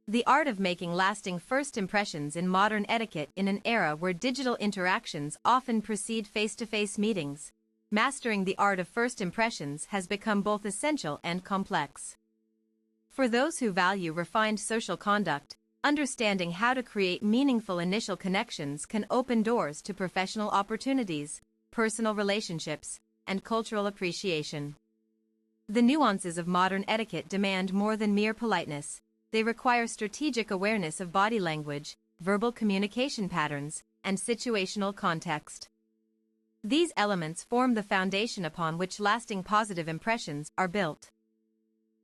The art of making lasting first impressions in modern etiquette in an era where digital interactions often precede face-to-face meetings. Mastering the art of first impressions has become both essential and complex. For those who value refined social conduct, understanding how to create meaningful initial connections can open doors to professional opportunities, personal relationships, and cultural appreciation. The nuances of modern etiquette demand more than mere politeness. They require strategic awareness of body language, verbal communication patterns, and situational context. These elements form the foundation upon which lasting positive impressions are built.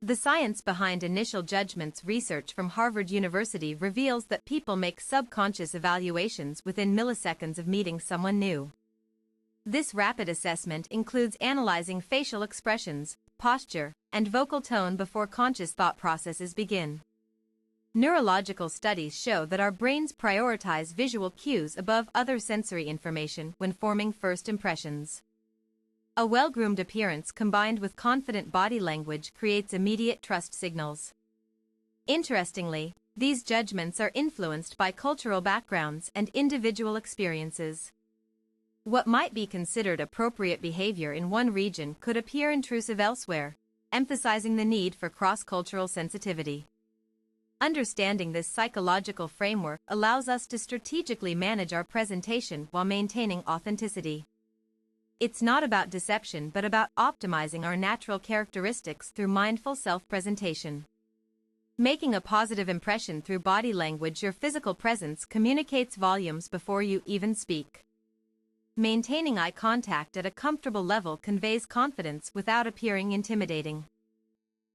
The science behind initial judgments research from Harvard University reveals that people make subconscious evaluations within milliseconds of meeting someone new. This rapid assessment includes analyzing facial expressions, posture, and vocal tone before conscious thought processes begin. Neurological studies show that our brains prioritize visual cues above other sensory information when forming first impressions. A well-groomed appearance combined with confident body language creates immediate trust signals. Interestingly, these judgments are influenced by cultural backgrounds and individual experiences. What might be considered appropriate behavior in one region could appear intrusive elsewhere, emphasizing the need for cross-cultural sensitivity. Understanding this psychological framework allows us to strategically manage our presentation while maintaining authenticity. It's not about deception but about optimizing our natural characteristics through mindful self-presentation. Making a positive impression through body language, your physical presence communicates volumes before you even speak. Maintaining eye contact at a comfortable level conveys confidence without appearing intimidating.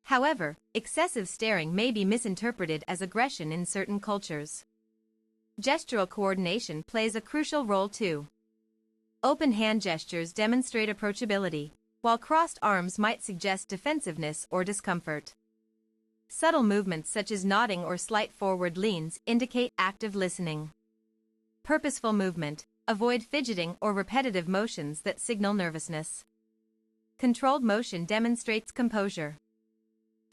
However, excessive staring may be misinterpreted as aggression in certain cultures. Gestural coordination plays a crucial role too. Open hand gestures demonstrate approachability, while crossed arms might suggest defensiveness or discomfort. Subtle movements such as nodding or slight forward leans indicate active listening. Purposeful movement, avoid fidgeting or repetitive motions that signal nervousness. Controlled motion demonstrates composure.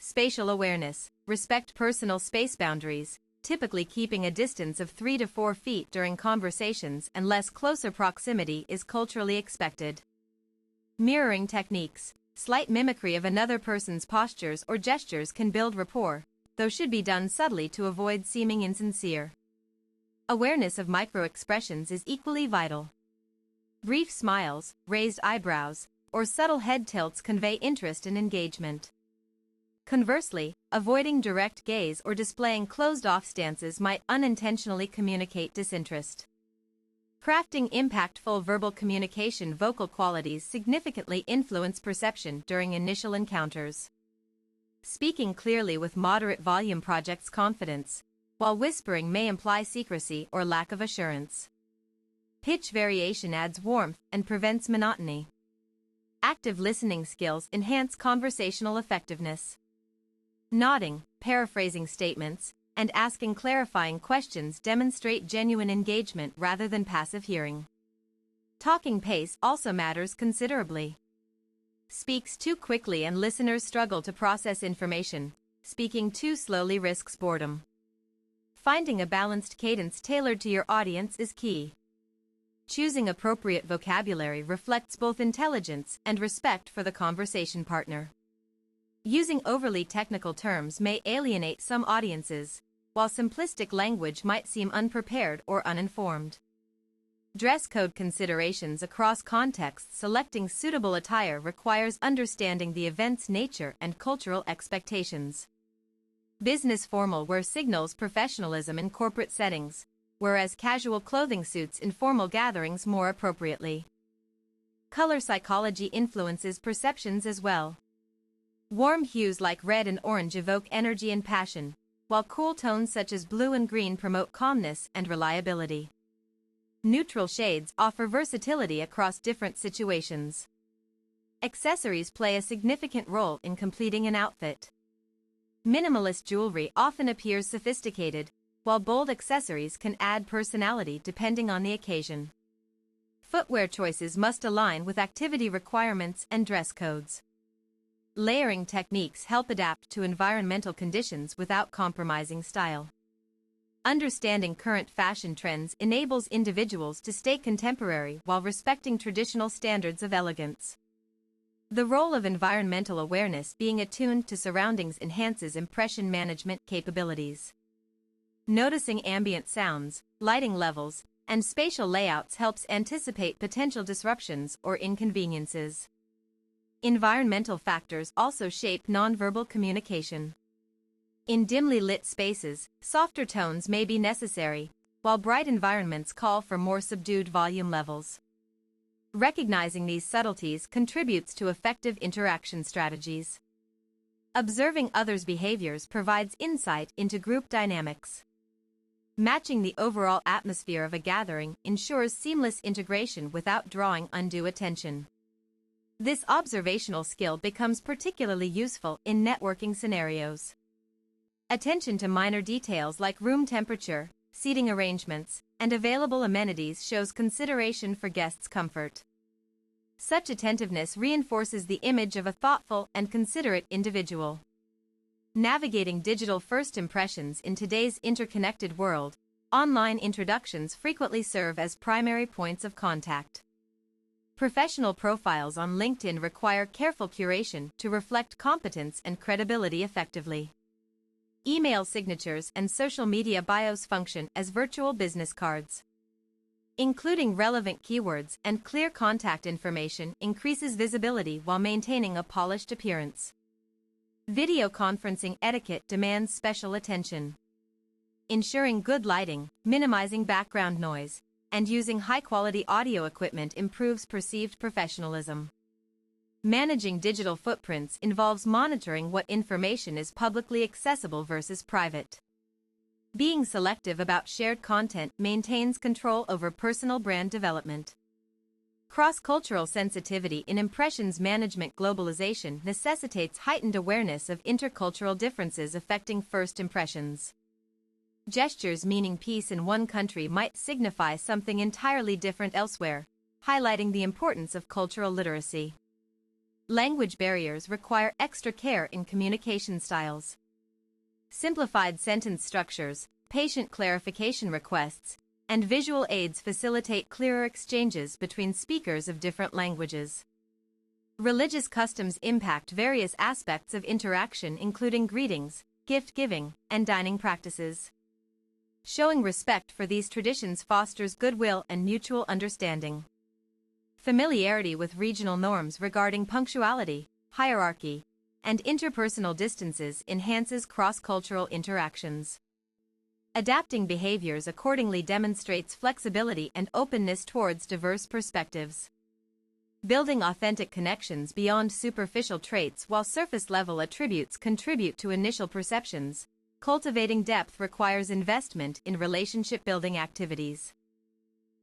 Spatial awareness, respect personal space boundaries, typically keeping a distance of 3 to 4 feet during conversations unless closer proximity is culturally expected. Mirroring techniques, slight mimicry of another person's postures or gestures can build rapport, though should be done subtly to avoid seeming insincere. Awareness of micro-expressions is equally vital. Brief smiles, raised eyebrows, or subtle head tilts convey interest and engagement. Conversely, avoiding direct gaze or displaying closed-off stances might unintentionally communicate disinterest. Crafting impactful verbal communication, vocal qualities significantly influence perception during initial encounters. Speaking clearly with moderate volume projects confidence, while whispering may imply secrecy or lack of assurance. Pitch variation adds warmth and prevents monotony. Active listening skills enhance conversational effectiveness. Nodding, paraphrasing statements, and asking clarifying questions demonstrate genuine engagement rather than passive hearing. Talking pace also matters considerably. Speaks too quickly and listeners struggle to process information. Speaking too slowly risks boredom. Finding a balanced cadence tailored to your audience is key. Choosing appropriate vocabulary reflects both intelligence and respect for the conversation partner. Using overly technical terms may alienate some audiences, while simplistic language might seem unprepared or uninformed. Dress code considerations across contexts. Selecting suitable attire requires understanding the event's nature and cultural expectations. Business formal wear signals professionalism in corporate settings, whereas casual clothing suits informal gatherings more appropriately. Color psychology influences perceptions as well. Warm hues like red and orange evoke energy and passion, while cool tones such as blue and green promote calmness and reliability. Neutral shades offer versatility across different situations. Accessories play a significant role in completing an outfit. Minimalist jewelry often appears sophisticated, while bold accessories can add personality depending on the occasion. Footwear choices must align with activity requirements and dress codes. layering techniques help adapt to environmental conditions without compromising style. Understanding current fashion trends enables individuals to stay contemporary while respecting traditional standards of elegance. The role of environmental awareness being attuned to surroundings enhances impression management capabilities. Noticing ambient sounds, lighting levels, and spatial layouts helps anticipate potential disruptions or inconveniences. Environmental factors also shape nonverbal communication. In dimly lit spaces, softer tones may be necessary, while bright environments call for more subdued volume levels. Recognizing these subtleties contributes to effective interaction strategies. Observing others' behaviors provides insight into group dynamics. Matching the overall atmosphere of a gathering ensures seamless integration without drawing undue attention. This observational skill becomes particularly useful in networking scenarios. Attention to minor details like room temperature, seating arrangements, and available amenities shows consideration for guests' comfort. Such attentiveness reinforces the image of a thoughtful and considerate individual. Navigating digital first impressions in today's interconnected world, online introductions frequently serve as primary points of contact. Professional profiles on LinkedIn require careful curation to reflect competence and credibility effectively. Email signatures and social media bios function as virtual business cards. Including relevant keywords and clear contact information increases visibility while maintaining a polished appearance. Video conferencing etiquette demands special attention. Ensuring good lighting, minimizing background noise, and using high-quality audio equipment improves perceived professionalism. Managing digital footprints involves monitoring what information is publicly accessible versus private. Being selective about shared content maintains control over personal brand development. Cross-cultural sensitivity in impressions management. Globalization necessitates heightened awareness of intercultural differences affecting first impressions. Gestures meaning peace in one country might signify something entirely different elsewhere, highlighting the importance of cultural literacy. Language barriers require extra care in communication styles. Simplified sentence structures, patient clarification requests, and visual aids facilitate clearer exchanges between speakers of different languages. Religious customs impact various aspects of interaction, including greetings, gift-giving, and dining practices. Showing respect for these traditions fosters goodwill and mutual understanding. Familiarity with regional norms regarding punctuality, hierarchy, and interpersonal distances enhances cross-cultural interactions. Adapting behaviors accordingly demonstrates flexibility and openness towards diverse perspectives. Building authentic connections beyond superficial traits. While surface-level attributes contribute to initial perceptions, cultivating depth requires investment in relationship-building activities.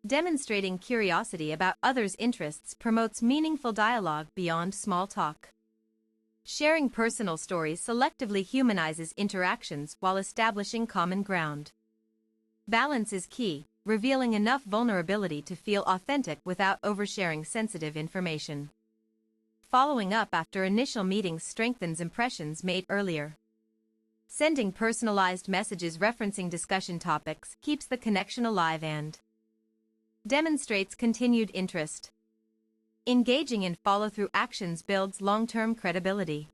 Demonstrating curiosity about others' interests promotes meaningful dialogue beyond small talk. Sharing personal stories selectively humanizes interactions while establishing common ground. Balance is key, revealing enough vulnerability to feel authentic without oversharing sensitive information. Following up after initial meetings strengthens impressions made earlier. Sending personalized messages referencing discussion topics keeps the connection alive and demonstrates continued interest. Engaging in follow-through actions builds long-term credibility.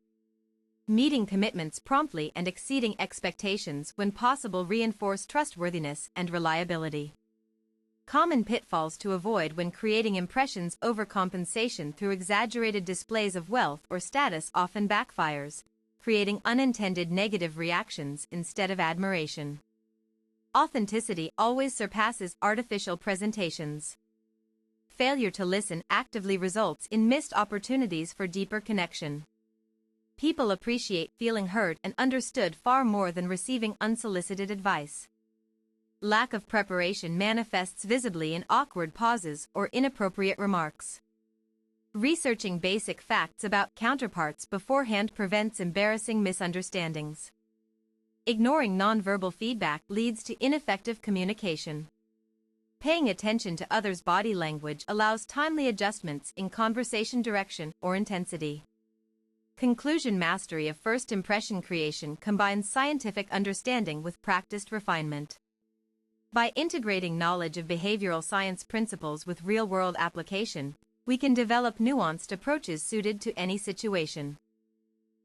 Meeting commitments promptly and exceeding expectations when possible reinforce trustworthiness and reliability. Common pitfalls to avoid when creating impressions: overcompensation through exaggerated displays of wealth or status often backfires, creating unintended negative reactions instead of admiration. Authenticity always surpasses artificial presentations. Failure to listen actively results in missed opportunities for deeper connection. People appreciate feeling heard and understood far more than receiving unsolicited advice. Lack of preparation manifests visibly in awkward pauses or inappropriate remarks. Researching basic facts about counterparts beforehand prevents embarrassing misunderstandings. Ignoring nonverbal feedback leads to ineffective communication. Paying attention to others' body language allows timely adjustments in conversation direction or intensity. Conclusion: mastery of first impression creation combines scientific understanding with practiced refinement. By integrating knowledge of behavioral science principles with real-world application, we can develop nuanced approaches suited to any situation.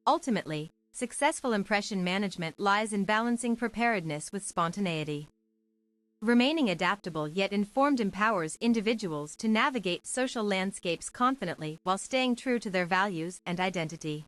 Ultimately, successful impression management lies in balancing preparedness with spontaneity. Remaining adaptable yet informed empowers individuals to navigate social landscapes confidently while staying true to their values and identity.